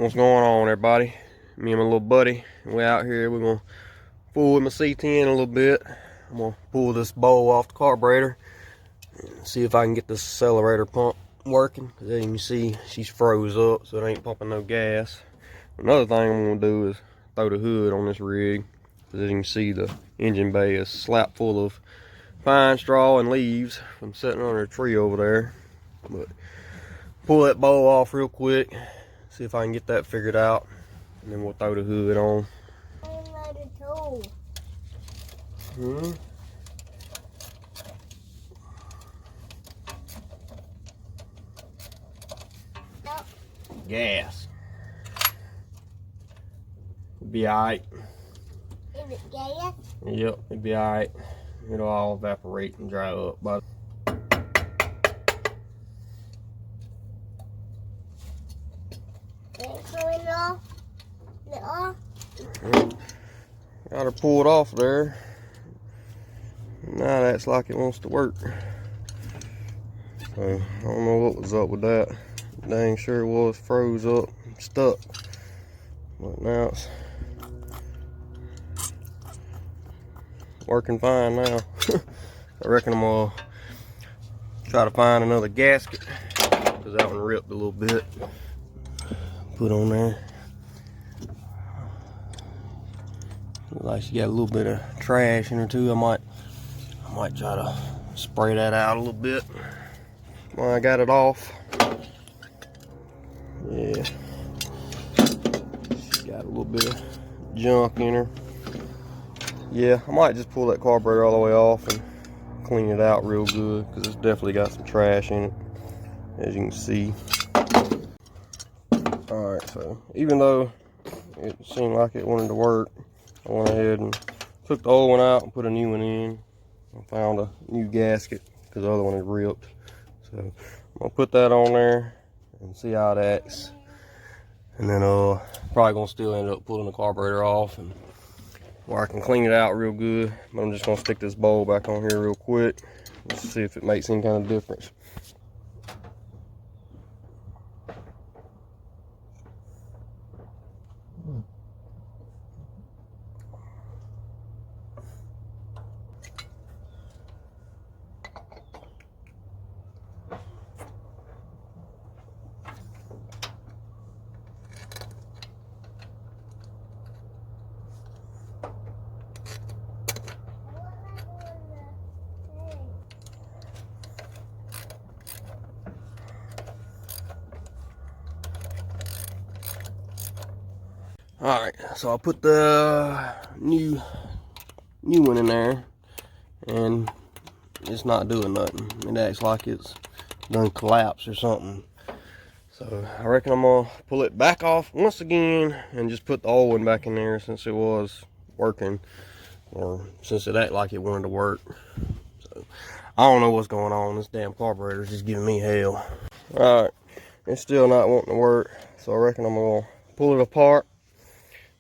What's going on, everybody? Me and my little buddy, we out here. We're gonna fool with my C10 a little bit. I'm gonna pull this bowl off the carburetor and see if I can get this accelerator pump working. Cause as you can see, she's froze up, so it ain't pumping no gas. Another thing I'm gonna do is throw the hood on this rig. Cause as you can see, the engine bay is slap full of pine straw and leaves from sitting under a tree over there. But pull that bowl off real quick. See if I can get that figured out, and then we'll throw the hood on. Gas. It'll be alright. Is it gas? Yep, it'll be alright. It'll all evaporate and dry up. But got her pulled off there. Now that's like it wants to work. So I don't know what was up with that. Dang sure it was froze up, stuck. But now it's working fine now. I reckon I'm gonna try to find another gasket, because that one ripped a little bit. Put on there. Looks like she got a little bit of trash in her too. I might try to spray that out a little bit. Well, I got it off. Yeah, she got a little bit of junk in her. Yeah, I might just pull that carburetor all the way off and clean it out real good, because it's definitely got some trash in it, as you can see. Alright, so even though it seemed like it wanted to work, I went ahead and took the old one out and put a new one in. I found a new gasket because the other one had ripped. So I'm gonna put that on there and see how it acts. And then probably gonna still end up pulling the carburetor off, and where I can clean it out real good. But I'm just gonna stick this bowl back on here real quick. Let's see if it makes any kind of difference. Alright, so I put the new one in there, and it's not doing nothing. It acts like it's done collapsed or something. So I reckon I'm gonna pull it back off once again and just put the old one back in there, since it was working, or since it acted like it wanted to work. So I don't know what's going on. This damn carburetor is just giving me hell. Alright, it's still not wanting to work, so I reckon I'm gonna pull it apart.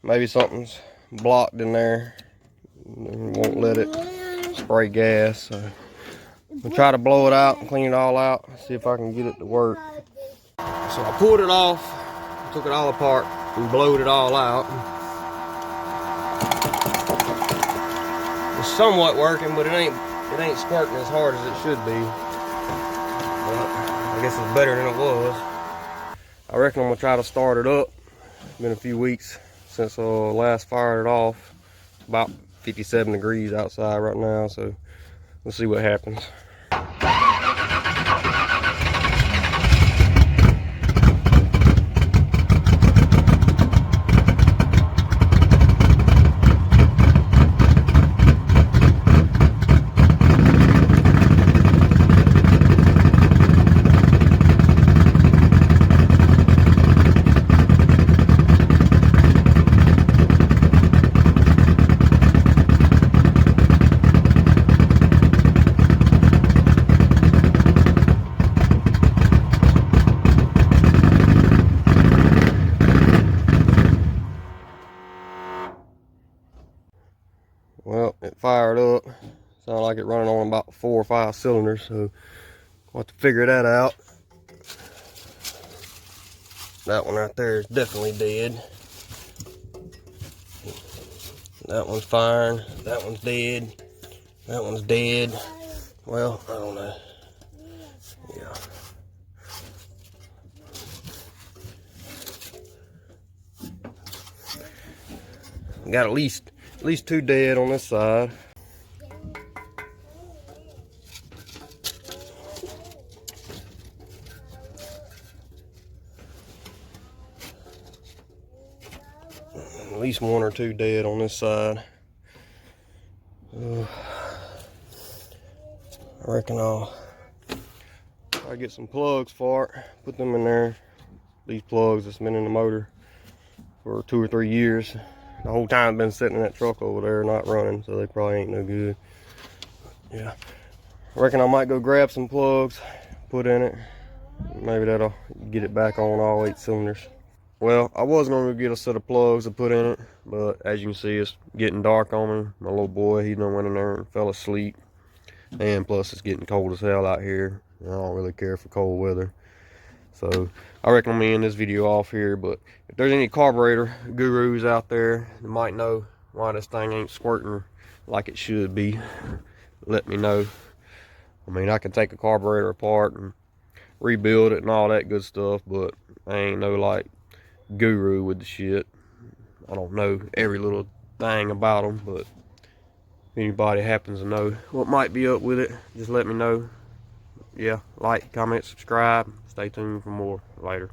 Maybe something's blocked in there and won't let it spray gas. So we'll try to blow it out and clean it all out, see if I can get it to work. So I pulled it off, took it all apart, and blowed it all out. It's somewhat working, but it ain't squirting as hard as it should be. But I guess it's better than it was. I reckon I'm gonna try to start it up. It's been a few weeks since I last fired it off. It's about 57 degrees outside right now, so we'll see what happens. Well, it fired up. Sounded like it running on about 4 or 5 cylinders, so we'll have to figure that out. That one right there is definitely dead. That one's firing. That one's dead. That one's dead. Well, I don't know. Yeah. Got at least 2 dead on this side. At least 1 or 2 dead on this side. I reckon I'll get some plugs for it, put them in there. These plugs that's been in the motor for 2 or 3 years. The whole time been sitting in that truck over there not running, so they probably ain't no good. Yeah, I reckon I might go grab some plugs, put in it. Maybe that'll get it back on all 8 cylinders. Well, I was going to get a set of plugs to put in it, but as you can see, it's getting dark on me. My little boy, he done went in there and fell asleep. And plus, it's getting cold as hell out here. I don't really care for cold weather. So, I reckon I'm going to end this video off here. But if there's any carburetor gurus out there that might know why this thing ain't squirting like it should be, let me know. I mean, I can take a carburetor apart and rebuild it and all that good stuff, but I ain't no like guru with the shit. I don't know every little thing about them, but if anybody happens to know what might be up with it, just let me know. Yeah, like, comment, subscribe. Stay tuned for more later.